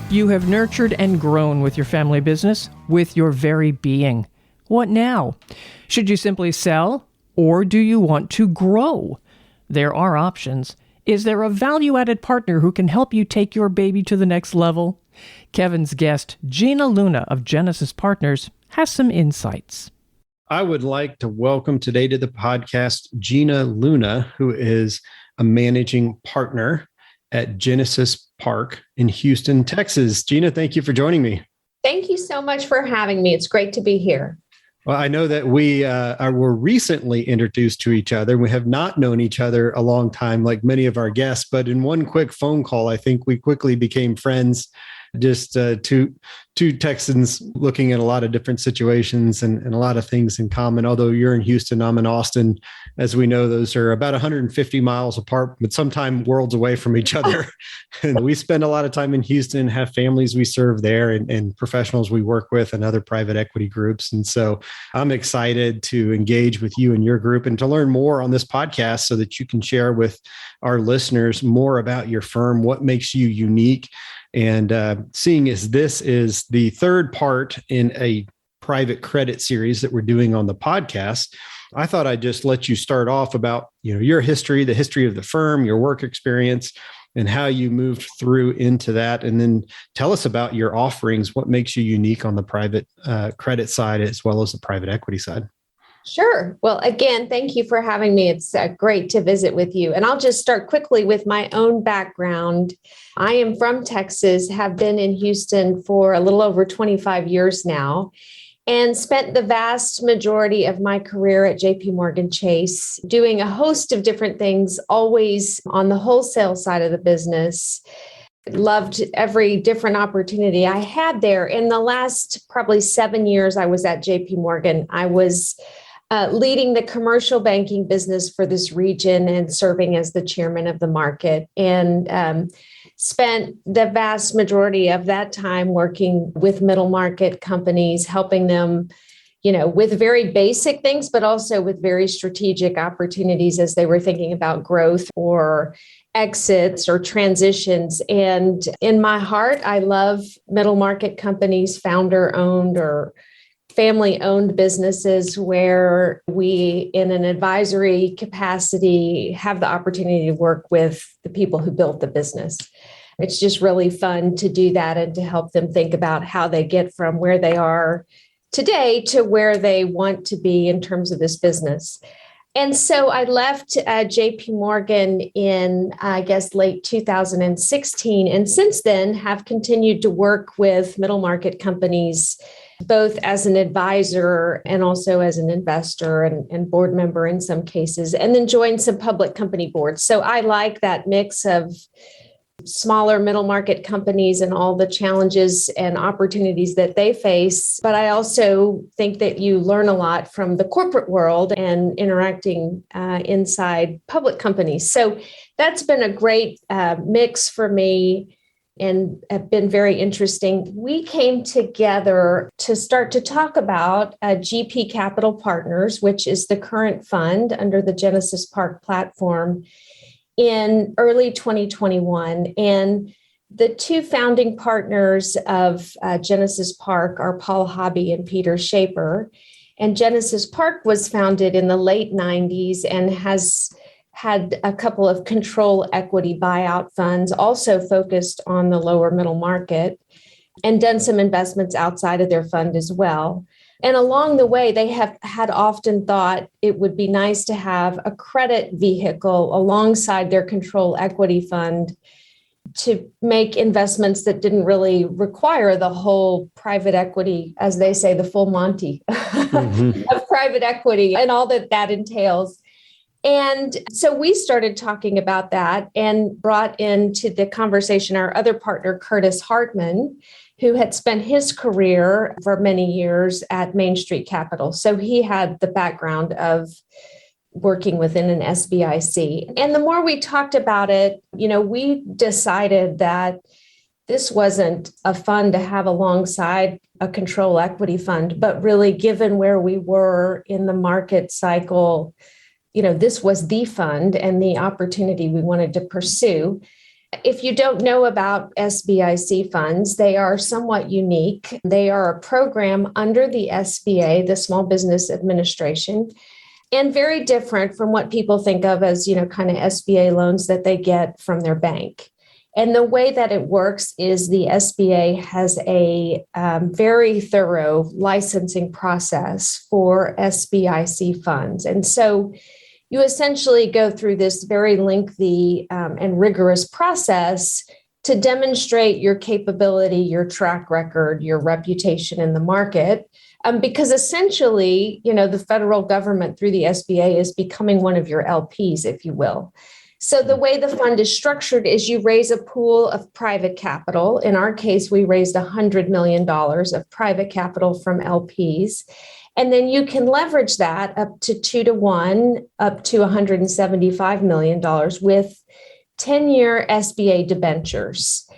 You have nurtured and grown with your family business, with your very being. What now? Should you simply sell, or do you want to grow? There are options. Is there a value-added partner who can help you take your baby to the next level? Kevin's guest, Gina Luna of Genesis Partners, has some insights. I would like to welcome today to the podcast Gina Luna, who is a managing partner at Genesis Park in Houston, Texas. Gina, thank you for joining me. Thank you so much for having me. It's great to be here. Well, I know that we were recently introduced to each other. We have not known each other a long time, like many of our guests, but in one quick phone call, I think we quickly became friends. Just two Texans looking at a lot of different situations and a lot of things in common. Although you're in Houston, I'm in Austin. As we know, those are about 150 miles apart, but sometimes worlds away from each other. And we spend a lot of time in Houston, have families we serve there and professionals we work with and other private equity groups. And so I'm excited to engage with you and your group and to learn more on this podcast so that you can share with our listeners more about your firm, what makes you unique. And seeing as this is the third part in a private credit series that we're doing on the podcast, I thought I'd just let you start off about your history, the history of the firm, your work experience, and how you moved through into that. And then tell us about your offerings, what makes you unique on the private credit side as well as the private equity side. Sure. Well, again, thank you for having me. It's great to visit with you. And I'll just start quickly with my own background. I am from Texas, have been in Houston for a little over 25 years now, and spent the vast majority of my career at JPMorgan Chase doing a host of different things, always on the wholesale side of the business. Loved every different opportunity I had there. In the last probably 7 years I was at JPMorgan, I was leading the commercial banking business for this region and serving as the chairman of the market, and spent the vast majority of that time working with middle market companies, helping them, with very basic things, but also with very strategic opportunities as they were thinking about growth or exits or transitions. And in my heart, I love middle market companies, founder-owned or family-owned businesses where we, in an advisory capacity, have the opportunity to work with the people who built the business. It's just really fun to do that and to help them think about how they get from where they are today to where they want to be in terms of this business. And so I left JPMorgan in, late 2016. And since then have continued to work with middle market companies, both as an advisor and also as an investor and board member in some cases, and then joined some public company boards. So I like that mix of smaller middle market companies and all the challenges and opportunities that they face. But I also think that you learn a lot from the corporate world and interacting inside public companies. So that's been a great mix for me and have been very interesting. We came together to start to talk about GP Capital Partners, which is the current fund under the Genesis Park platform, in early 2021. And the two founding partners of Genesis Park are Paul Hobby and Peter Shaper. And Genesis Park was founded in the late 90s and has had a couple of control equity buyout funds, also focused on the lower middle market, and done some investments outside of their fund as well. And along the way, they have had often thought it would be nice to have a credit vehicle alongside their control equity fund to make investments that didn't really require the whole private equity, as they say, the full Monty of private equity and all that entails. And so we started talking about that and brought into the conversation our other partner, Curtis Hartman, who had spent his career for many years at Main Street Capital. So he had the background of working within an SBIC. And the more we talked about it, we decided that this wasn't a fund to have alongside a control equity fund, but really given where we were in the market cycle, this was the fund and the opportunity we wanted to pursue. If you don't know about SBIC funds, they are somewhat unique. They are a program under the SBA, the Small Business Administration, and very different from what people think of as, kind of SBA loans that they get from their bank. And the way that it works is the SBA has a very thorough licensing process for SBIC funds. And so you essentially go through this very lengthy and rigorous process to demonstrate your capability, your track record, your reputation in the market. Because essentially, the federal government through the SBA is becoming one of your LPs, if you will. So the way the fund is structured is you raise a pool of private capital. In our case, we raised $100 million of private capital from LPs. And then you can leverage that up to 2-to-1, up to $175 million with 10-year SBA debentures.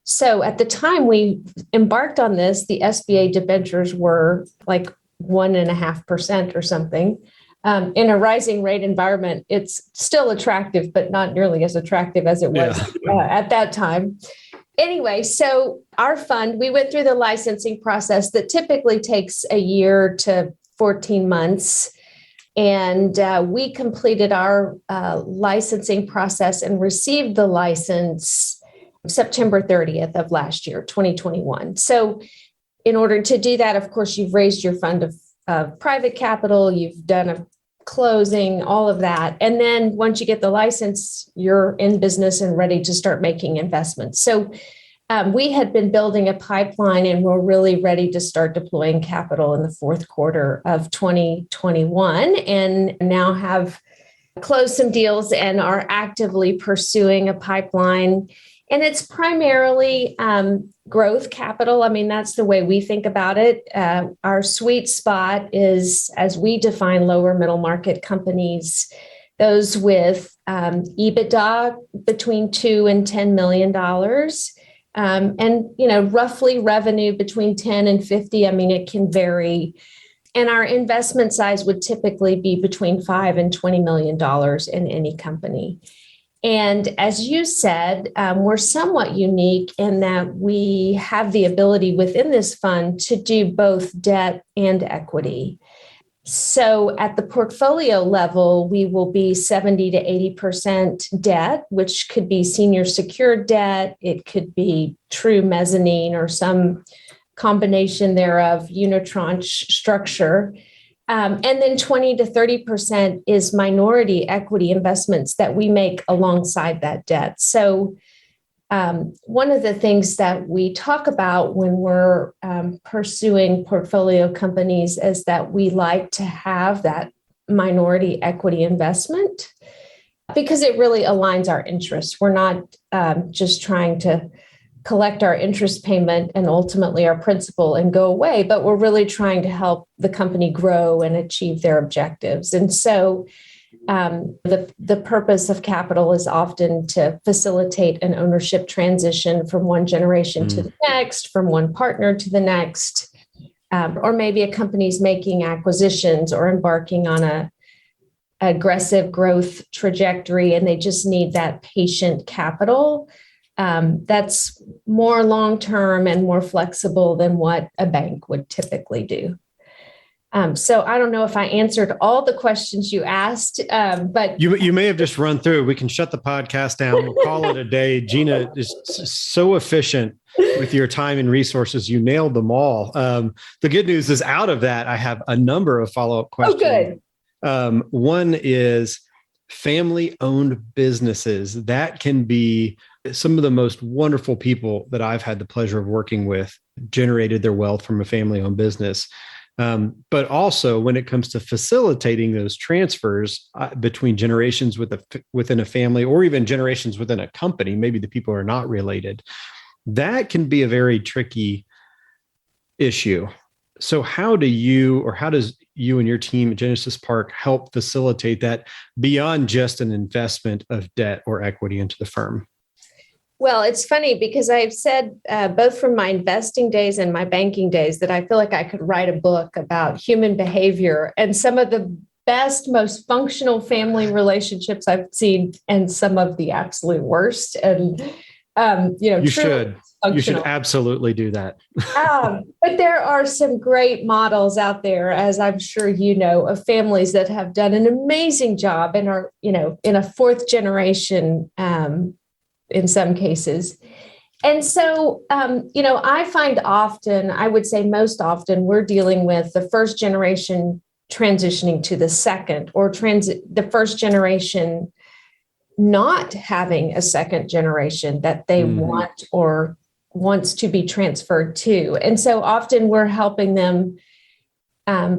So at the time we embarked on this, the SBA debentures were like 1.5% or something. In a rising rate environment, it's still attractive, but not nearly as attractive as it was at that time. Anyway, so our fund, we went through the licensing process that typically takes a year to 14 months. And we completed our licensing process and received the license September 30th of last year, 2021. So in order to do that, of course, you've raised your fund of private capital, you've done a closing, all of that. And then once you get the license, you're in business and ready to start making investments. So we had been building a pipeline and we're really ready to start deploying capital in the fourth quarter of 2021 and now have closed some deals and are actively pursuing a pipeline. And it's primarily growth capital. I mean, that's the way we think about it. Our sweet spot is, as we define lower middle market companies, those with EBITDA between $2 and $10 million. And, roughly revenue between 10 and 50. I mean, it can vary. And our investment size would typically be between $5 and $20 million in any company. And as you said, we're somewhat unique in that we have the ability within this fund to do both debt and equity. So at the portfolio level, we will be 70 to 80% debt, which could be senior secured debt. It could be true mezzanine or some combination thereof, unitranche structure. And then 20 to 30% is minority equity investments that we make alongside that debt. So one of the things that we talk about when we're pursuing portfolio companies is that we like to have that minority equity investment because it really aligns our interests. We're not just trying to collect our interest payment and ultimately our principal and go away, but we're really trying to help the company grow and achieve their objectives. And so the purpose of capital is often to facilitate an ownership transition from one generation to the next, from one partner to the next, or maybe a company's making acquisitions or embarking on a aggressive growth trajectory, and they just need that patient capital. That's more long-term and more flexible than what a bank would typically do. So I don't know if I answered all the questions you asked, but you may have just run through. We can shut the podcast down. We'll call it a day. Gina is so efficient with your time and resources. You nailed them all. The good news is out of that, I have a number of follow-up questions. Oh, good. One is family-owned businesses. That can be some of the most wonderful people that I've had the pleasure of working with generated their wealth from a family-owned business. But also when it comes to facilitating those transfers between generations within a family or even generations within a company, maybe the people are not related, that can be a very tricky issue. So how does you and your team at Genesis Park help facilitate that beyond just an investment of debt or equity into the firm? Well, it's funny because I've said both from my investing days and my banking days that I feel like I could write a book about human behavior and some of the best, most functional family relationships I've seen and some of the absolute worst. And You truly should. You should functional. absolutely do that. But there are some great models out there, as I'm sure you know, of families that have done an amazing job and are, in a fourth generation in some cases. And so, I find often, I would say most often, we're dealing with the first generation transitioning to the second, or the first generation not having a second generation that they want or wants to be transferred to. And so often we're helping them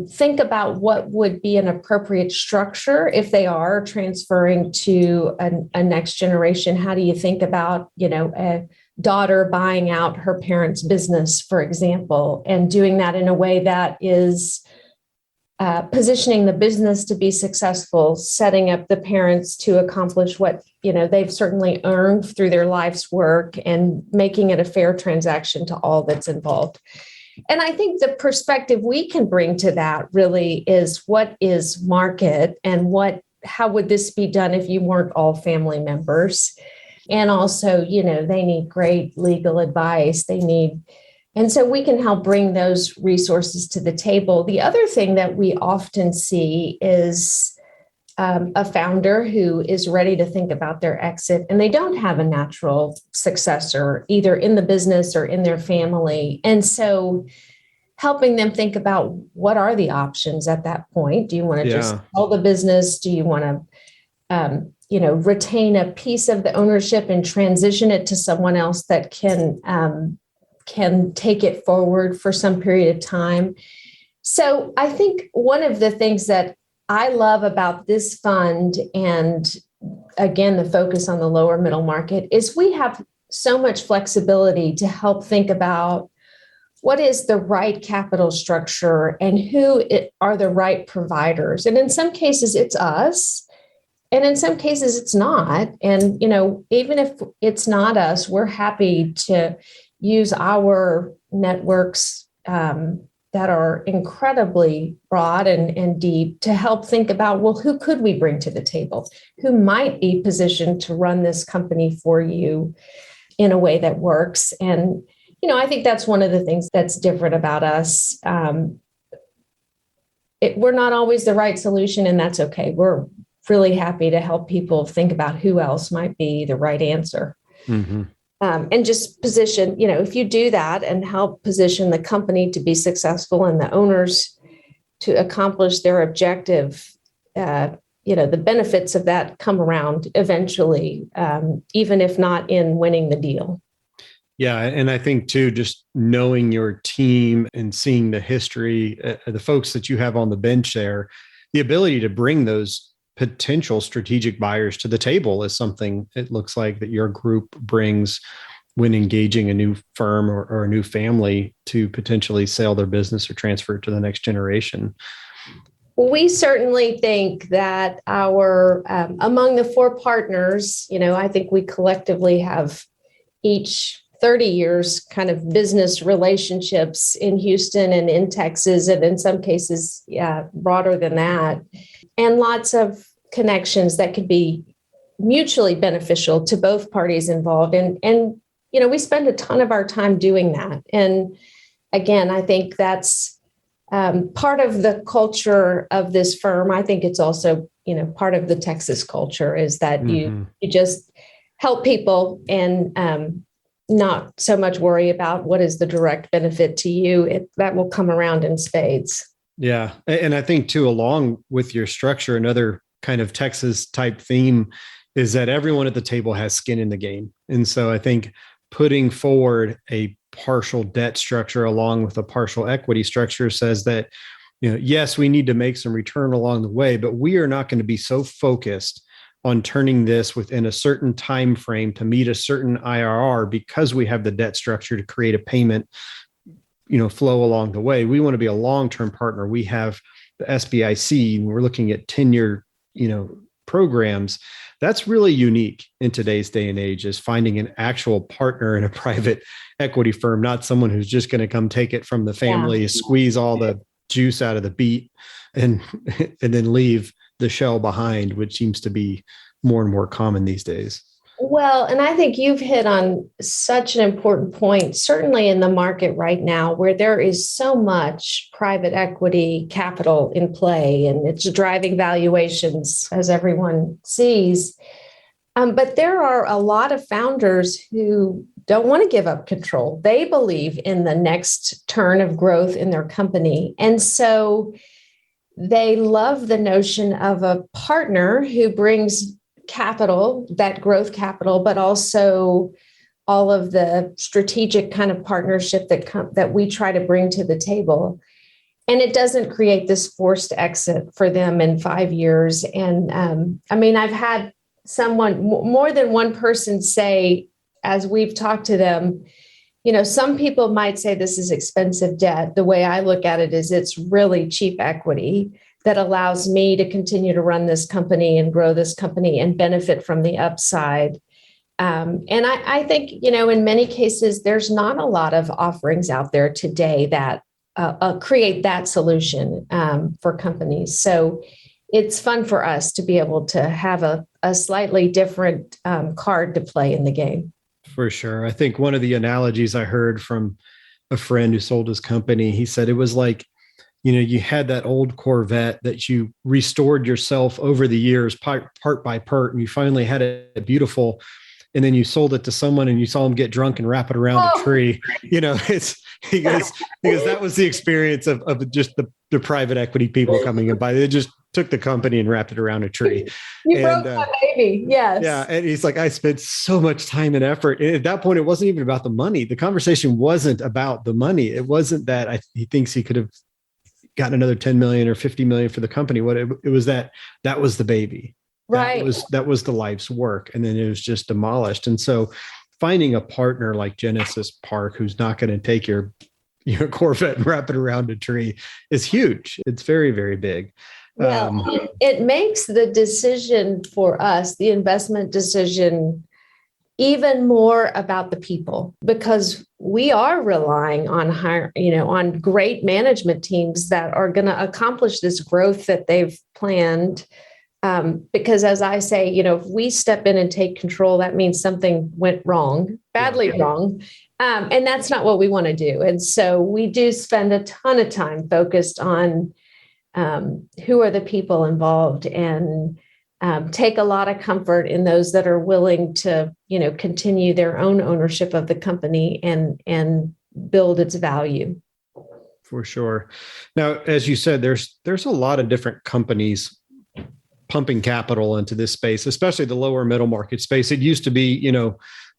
think about what would be an appropriate structure if they are transferring to a next generation. How do you think about, a daughter buying out her parents' business, for example, and doing that in a way that is positioning the business to be successful, setting up the parents to accomplish what, they've certainly earned through their life's work, and making it a fair transaction to all that's involved. And I think the perspective we can bring to that really is, what is market, and how would this be done if you weren't all family members? And also, they need great legal advice. And so we can help bring those resources to the table. The other thing that we often see is a founder who is ready to think about their exit, and they don't have a natural successor either in the business or in their family. And so helping them think about, what are the options at that point? Do you want to just sell the business? Do you want to retain a piece of the ownership and transition it to someone else that can take it forward for some period of time? So I think one of the things that I love about this fund, and again, the focus on the lower middle market, is we have so much flexibility to help think about what is the right capital structure and who are the right providers. And in some cases, it's us. And in some cases, it's not. And, even if it's not us, we're happy to use our networks that are incredibly broad and deep to help think about, well, who could we bring to the table? Who might be positioned to run this company for you in a way that works? And, I think that's one of the things that's different about us. We're not always the right solution, and that's okay. We're really happy to help people think about who else might be the right answer. And just position, if you do that and help position the company to be successful and the owners to accomplish their objective, the benefits of that come around eventually, even if not in winning the deal. Yeah. And I think too, just knowing your team and seeing the history, the folks that you have on the bench there, the ability to bring those potential strategic buyers to the table is something it looks like that your group brings when engaging a new firm or a new family to potentially sell their business or transfer it to the next generation. We certainly think that our, among the four partners, I think we collectively have each 30 years kind of business relationships in Houston and in Texas, and in some cases, broader than that, and lots of connections that could be mutually beneficial to both parties involved. And we spend a ton of our time doing that. And again, I think that's part of the culture of this firm. I think it's also, part of the Texas culture is that you just help people and not so much worry about what is the direct benefit to you. That will come around in spades. Yeah. And I think too, along with your structure, another kind of Texas type theme is that everyone at the table has skin in the game. And so I think putting forward a partial debt structure along with a partial equity structure says that, yes, we need to make some return along the way, but we are not going to be so focused on turning this within a certain time frame to meet a certain IRR because we have the debt structure to create a payment, flow along the way. We want to be a long-term partner. We have the SBIC, and we're looking at 10-year, programs. That's really unique in today's day and age, is finding an actual partner in a private equity firm, not someone who's just going to come take it from the family, squeeze all the juice out of the beet and then leave the shell behind, which seems to be more and more common these days. Well, and I think you've hit on such an important point, certainly in the market right now, where there is so much private equity capital in play and it's driving valuations, as everyone sees. But there are a lot of founders who don't want to give up control. They believe in the next turn of growth in their company. And so they love the notion of a partner who brings capital, that growth capital, but also all of the strategic kind of partnership that we try to bring to the table. And it doesn't create this forced exit for them in 5 years. And I've had more than one person say, as we've talked to them, some people might say this is expensive debt. The way I look at it is it's really cheap equity that allows me to continue to run this company and grow this company and benefit from the upside. And I think, in many cases, there's not a lot of offerings out there today that create that solution for companies. So it's fun for us to be able to have a slightly different card to play in the game. For sure. I think one of the analogies I heard from a friend who sold his company, he said it was like, you had that old Corvette that you restored yourself over the years, part by part, and you finally had it beautiful. And then you sold it to someone and you saw them get drunk and wrap it around a tree. It's because that was the experience of just the private equity people coming in by. They just took the company and wrapped it around a tree. You broke my baby. Yes. Yeah. And he's like, I spent so much time and effort. And at that point, it wasn't even about the money. The conversation wasn't about the money. It wasn't that he thinks he could have gotten another 10 million or 50 million for the company. What it was that was the baby. Right. That was the life's work. And then it was just demolished. And so finding a partner like Genesis Park, who's not going to take your Corvette and wrap it around a tree, is huge. It's very, very big. Well, it makes the decision for us, the investment decision, even more about the people, because we are relying on on great management teams that are going to accomplish this growth that they've planned. Because as I say, if we step in and take control, that means something went wrong, badly wrong. And that's not what we want to do. And so we do spend a ton of time focused on who are the people involved and take a lot of comfort in those that are willing to, continue their own ownership of the company and build its value. For sure. Now, as you said, there's a lot of different companies pumping capital into this space, especially the lower middle market space. It used to be,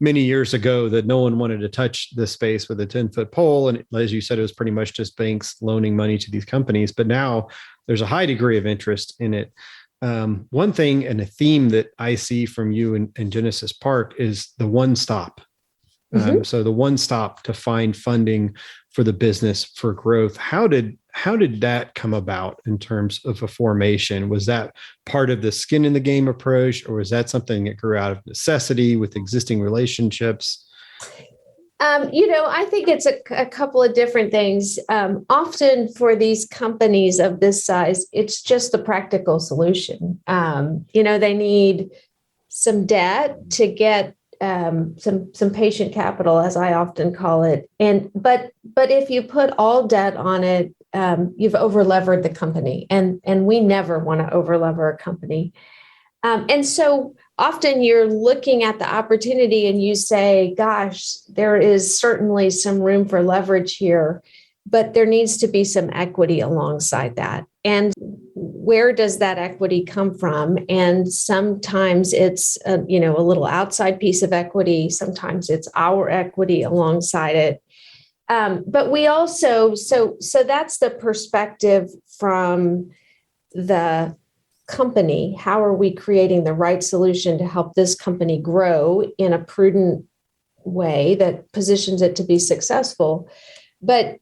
many years ago that no one wanted to touch this space with a 10-foot pole. And as you said, it was pretty much just banks loaning money to these companies. But now there's a high degree of interest in it. One thing and a theme that I see from you and Genesis Park is the one stop. So the one stop to find funding for the business for growth. How did that come about in terms of a formation? Was that part of the skin in the game approach, or was that something that grew out of necessity with existing relationships? I think it's a couple of different things. Often for these companies of this size, it's just the practical solution. They need some debt to get some patient capital, as I often call it. But if you put all debt on it, you've over-levered the company, and we never want to over-lever a company. And so often you're looking at the opportunity and you say, gosh, there is certainly some room for leverage here, but there needs to be some equity alongside that. And where does that equity come from? And sometimes it's a little outside piece of equity. Sometimes it's our equity alongside it. But we also, so that's the perspective from the company. How are we creating the right solution to help this company grow in a prudent way that positions it to be successful? But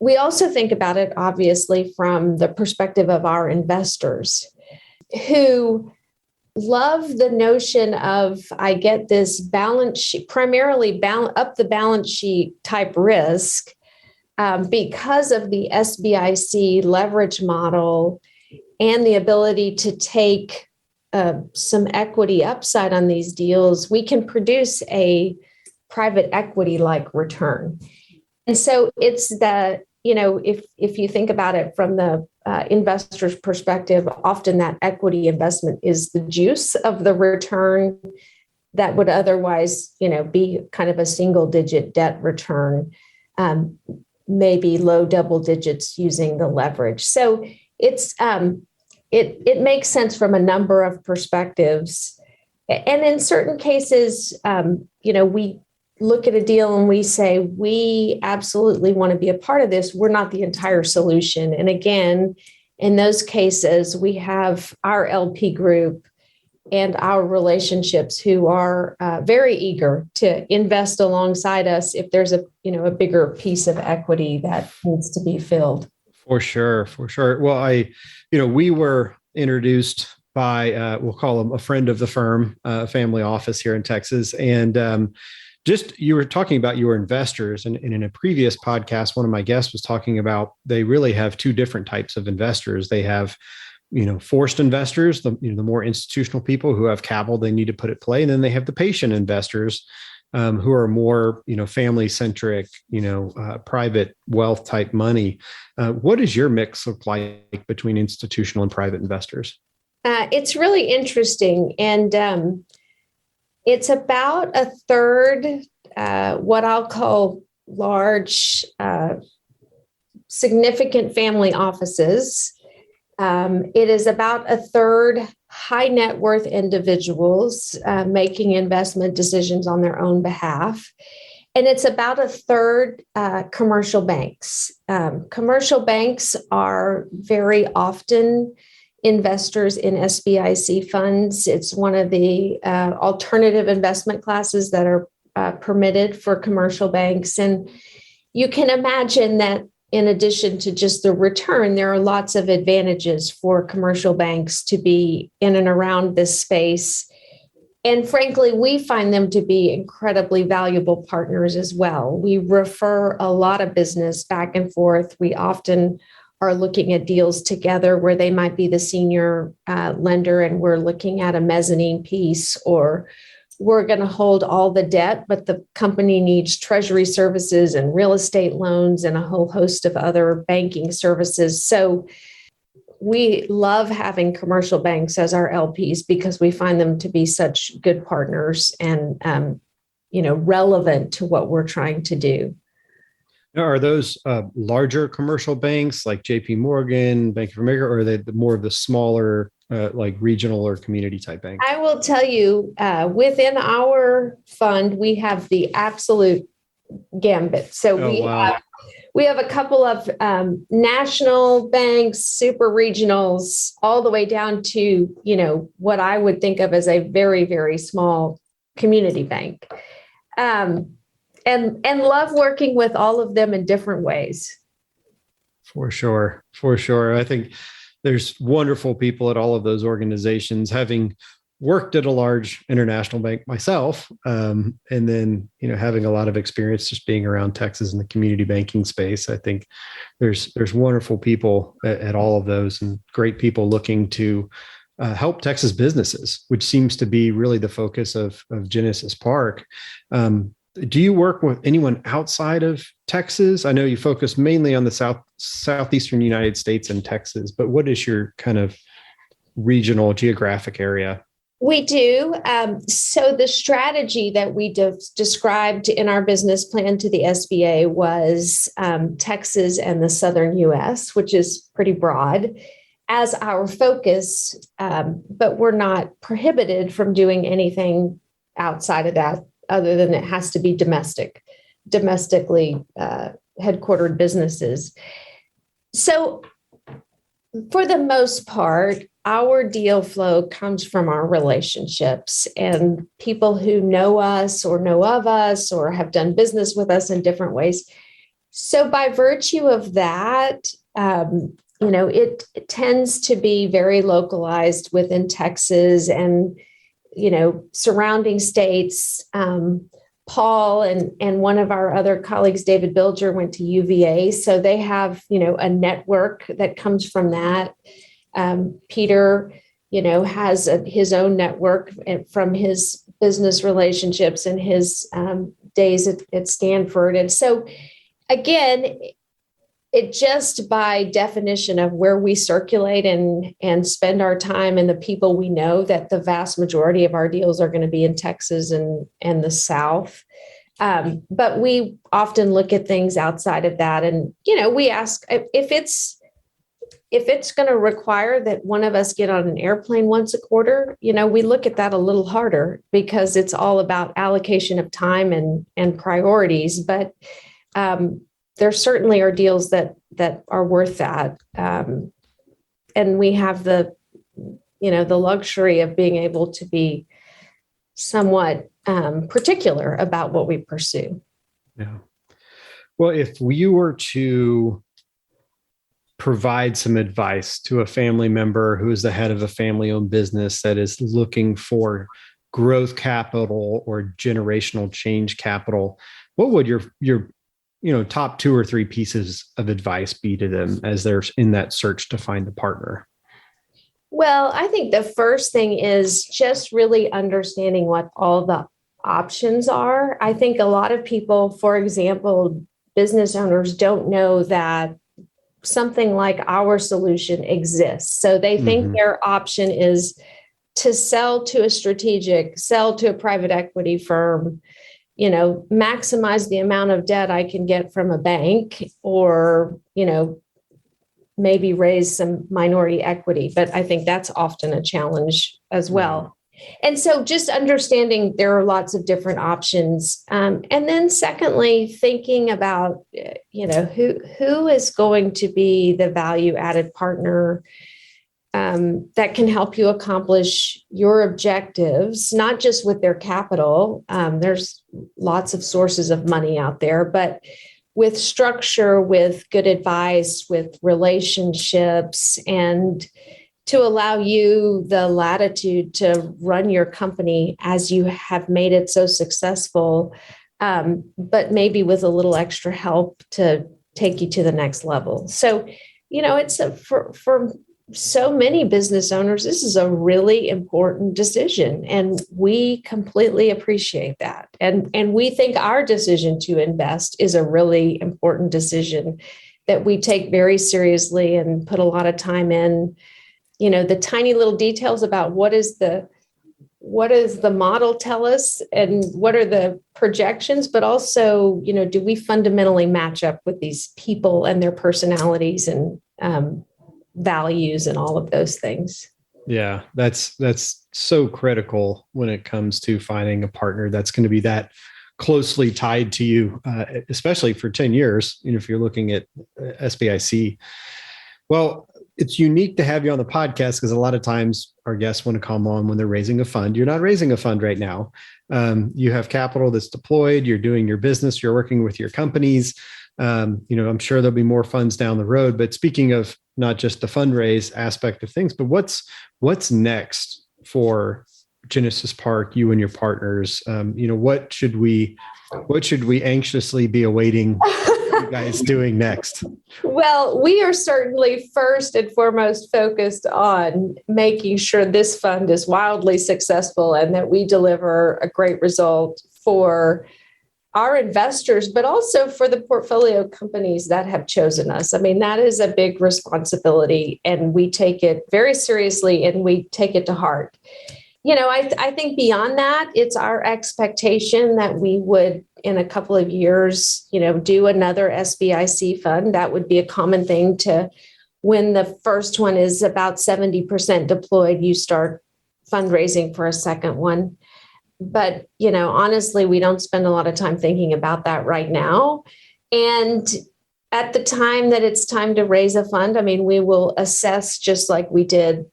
we also think about it, obviously, from the perspective of our investors who love the notion of, I get this balance sheet, primarily up the balance sheet type risk because of the SBIC leverage model and the ability to take some equity upside on these deals, we can produce a private equity-like return. And so it's the, if you think about it from the investor's perspective, often that equity investment is the juice of the return that would otherwise, be kind of a single-digit debt return, maybe low double digits using the leverage. So it's it makes sense from a number of perspectives. And in certain cases, we look at a deal and we say, we absolutely want to be a part of this. We're not the entire solution. And again, in those cases, we have our LP group and our relationships who are very eager to invest alongside us if there's a bigger piece of equity that needs to be filled. For sure. Well, we were introduced by, we'll call him a friend of the firm, family office here in Texas. And you were talking about your investors. And in a previous podcast, one of my guests was talking about they really have two different types of investors. They have, forced investors, the more institutional people who have capital they need to put at play. And then they have the patient investors who are more, family centric, private wealth type money. What does your mix look like between institutional and private investors? It's really interesting. And it's about a third, what I'll call large, significant family offices. It is about a third high net worth individuals making investment decisions on their own behalf. And it's about a third commercial banks. Commercial banks are very often investors in SBIC funds. It's one of the alternative investment classes that are permitted for commercial banks. And you can imagine that in addition to just the return, there are lots of advantages for commercial banks to be in and around this space. And frankly, we find them to be incredibly valuable partners as well. We refer a lot of business back and forth. We often are looking at deals together where they might be the senior lender and we're looking at a mezzanine piece, or we're going to hold all the debt, but the company needs treasury services and real estate loans and a whole host of other banking services. So we love having commercial banks as our LPs because we find them to be such good partners and, relevant to what we're trying to do. Now, are those larger commercial banks like JP Morgan, Bank of America, or are they more of the smaller like regional or community type banks? I will tell you, within our fund, we have the absolute gambit. So we have a couple of national banks, super regionals, all the way down to, what I would think of as a very, very small community bank. And love working with all of them in different ways. For sure. I think there's wonderful people at all of those organizations. Having worked at a large international bank myself, and then having a lot of experience just being around Texas in the community banking space, I think there's wonderful people at all of those, and great people looking to help Texas businesses, which seems to be really the focus of Genesis Park. Do you work with anyone outside of Texas? I know you focus mainly on the southeastern United States and Texas, but what is your kind of regional geographic area? We do. So the strategy that we described in our business plan to the SBA was Texas and the southern U.S., which is pretty broad, as our focus, but we're not prohibited from doing anything outside of that, other than it has to be domestically headquartered businesses. So for the most part, our deal flow comes from our relationships and people who know us or know of us or have done business with us in different ways. So by virtue of that, it tends to be very localized within Texas and surrounding states. Paul and one of our other colleagues, David Bilger, went to UVA. So they have, a network that comes from that. Peter has his own network from his business relationships and his days at Stanford. And so, again, it just by definition of where we circulate and spend our time and the people we know, that the vast majority of our deals are going to be in Texas and the South. But we often look at things outside of that. And, we ask if it's going to require that one of us get on an airplane once a quarter, we look at that a little harder, because it's all about allocation of time and priorities. But there certainly are deals that are worth that. And we have the luxury of being able to be somewhat particular about what we pursue. Yeah. Well, if you were to provide some advice to a family member who is the head of a family-owned business that is looking for growth capital or generational change capital, what would your top 2 or 3 pieces of advice be to them as they're in that search to find a partner? Well, I think the first thing is just really understanding what all the options are. I think a lot of people, for example, business owners, don't know that something like our solution exists. So they think their option is to sell to a strategic, sell to a private equity firm, maximize the amount of debt I can get from a bank, or, maybe raise some minority equity. But I think that's often a challenge as well. And so just understanding there are lots of different options. And then secondly, thinking about, who is going to be the value added partner that can help you accomplish your objectives, not just with their capital. There's lots of sources of money out there, but with structure, with good advice, with relationships, and to allow you the latitude to run your company as you have made it so successful, but maybe with a little extra help to take you to the next level. So, it's for so many business owners, this is a really important decision, and we completely appreciate that. And we think our decision to invest is a really important decision that we take very seriously and put a lot of time in. The tiny little details about what does the model tell us and what are the projections, but also, do we fundamentally match up with these people and their personalities and values and all of those things. Yeah, that's so critical when it comes to finding a partner that's going to be that closely tied to you, especially for 10 years, if you're looking at SBIC. Well, it's unique to have you on the podcast because a lot of times our guests want to come on when they're raising a fund. You're not raising a fund right now. You have capital that's deployed. You're doing your business. You're working with your companies. I'm sure there'll be more funds down the road. But speaking of not just the fundraise aspect of things, but what's next for Genesis Park, you and your partners? What should we anxiously be awaiting you guys doing next? Well, we are certainly first and foremost focused on making sure this fund is wildly successful and that we deliver a great result for our investors, but also for the portfolio companies that have chosen us. I mean, that is a big responsibility, and we take it very seriously and we take it to heart. I think beyond that, it's our expectation that we would, in a couple of years, do another SBIC fund. That would be a common thing to when the first one is about 70% deployed, you start fundraising for a second one. But, honestly, we don't spend a lot of time thinking about that right now. And at the time that it's time to raise a fund, we will assess just like we did,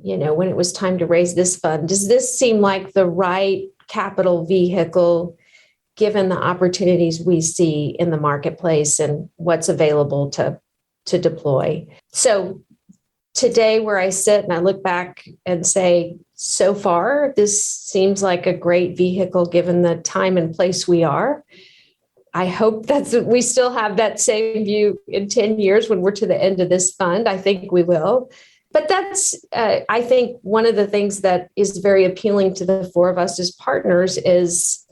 when it was time to raise this fund. Does this seem like the right capital vehicle, given the opportunities we see in the marketplace and what's available to deploy? So today, where I sit and I look back and say, so far, this seems like a great vehicle given the time and place we are. I hope we still have that same view in 10 years when we're to the end of this fund. I think we will. But that's, I think, one of the things that is very appealing to the four of us as partners is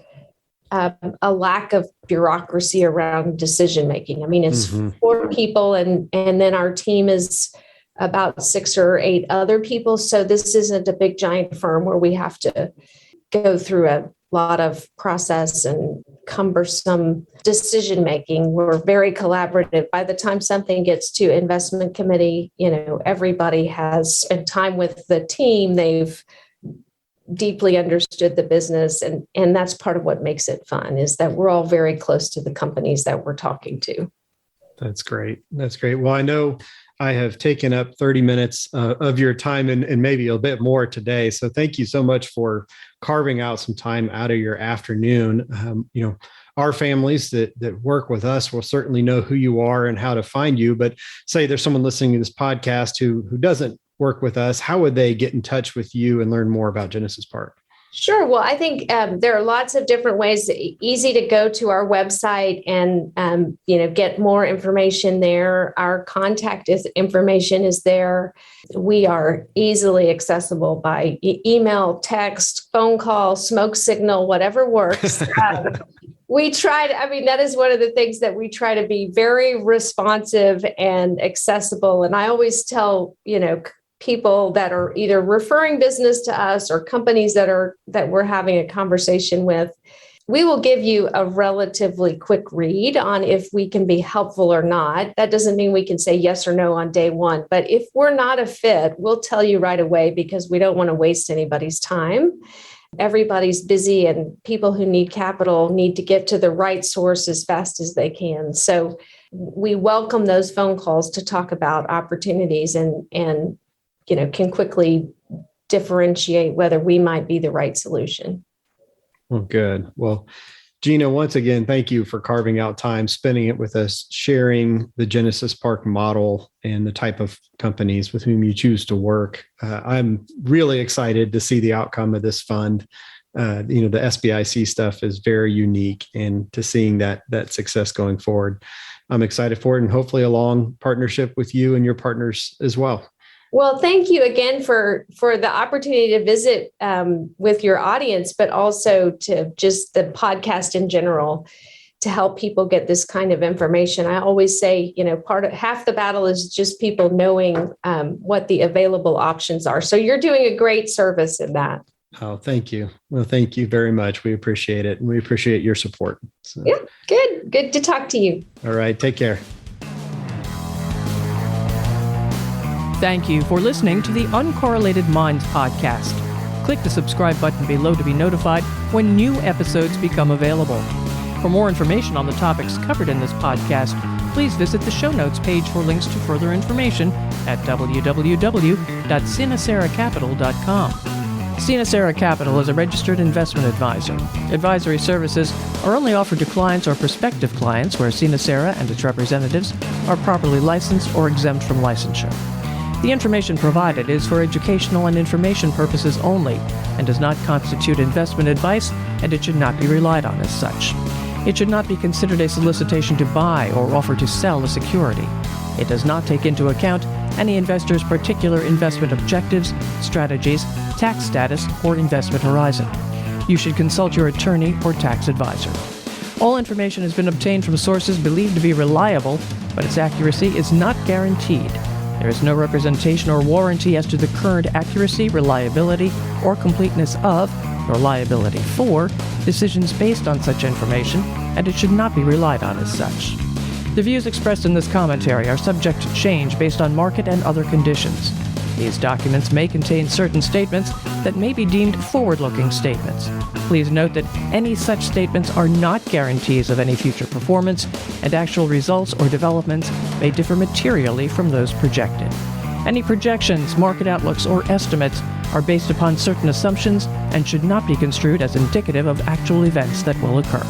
a lack of bureaucracy around decision making. I mean, it's four people, and then our team is about 6 or 8 other people. So this isn't a big giant firm where we have to go through a lot of process and cumbersome decision making. We're very collaborative. By the time something gets to investment committee, everybody has spent time with the team. They've deeply understood the business. And that's part of what makes it fun, is that we're all very close to the companies that we're talking to. That's great. That's great. Well, I know I have taken up 30 minutes of your time and maybe a bit more today. So thank you so much for carving out some time out of your afternoon. Our families that work with us will certainly know who you are and how to find you. But say there's someone listening to this podcast who doesn't work with us, how would they get in touch with you and learn more about Genesis Park? Sure. Well, I think there are lots of different ways. Easy to go to our website and get more information there. Our contact information is there. We are easily accessible by email, text, phone call, smoke signal, whatever works. We tried. I mean, that is one of the things that we try to be very responsive and accessible. And I always tell people that are either referring business to us or companies that we're having a conversation with, we will give you a relatively quick read on if we can be helpful or not. That doesn't mean we can say yes or no on day one, but if we're not a fit, we'll tell you right away, because we don't want to waste anybody's time. Everybody's busy, and people who need capital need to get to the right source as fast as they can. So we welcome those phone calls to talk about opportunities and can quickly differentiate whether we might be the right solution. Well, good. Well, Gina, once again, thank you for carving out time, spending it with us, sharing the Genesis Park model and the type of companies with whom you choose to work. I'm really excited to see the outcome of this fund. The SBIC stuff is very unique, and to seeing that success going forward, I'm excited for it, and hopefully a long partnership with you and your partners as well. Well, thank you again for the opportunity to visit with your audience, but also to just the podcast in general, to help people get this kind of information. I always say, half the battle is just people knowing what the available options are. So you're doing a great service in that. Oh, thank you. Well, thank you very much. We appreciate it. And we appreciate your support. So. Yeah, good. Good to talk to you. All right. Take care. Thank you for listening to the Uncorrelated Minds podcast. Click the subscribe button below to be notified when new episodes become available. For more information on the topics covered in this podcast, please visit the show notes page for links to further information at www.sinaceracapital.com. Sinacera Capital is a registered investment advisor. Advisory services are only offered to clients or prospective clients where Sinacera and its representatives are properly licensed or exempt from licensure. The information provided is for educational and information purposes only and does not constitute investment advice, and it should not be relied on as such. It should not be considered a solicitation to buy or offer to sell a security. It does not take into account any investor's particular investment objectives, strategies, tax status, or investment horizon. You should consult your attorney or tax advisor. All information has been obtained from sources believed to be reliable, but its accuracy is not guaranteed. There is no representation or warranty as to the current accuracy, reliability, or completeness of, or liability for, decisions based on such information, and it should not be relied on as such. The views expressed in this commentary are subject to change based on market and other conditions. These documents may contain certain statements that may be deemed forward-looking statements. Please note that any such statements are not guarantees of any future performance, and actual results or developments may differ materially from those projected. Any projections, market outlooks, or estimates are based upon certain assumptions and should not be construed as indicative of actual events that will occur.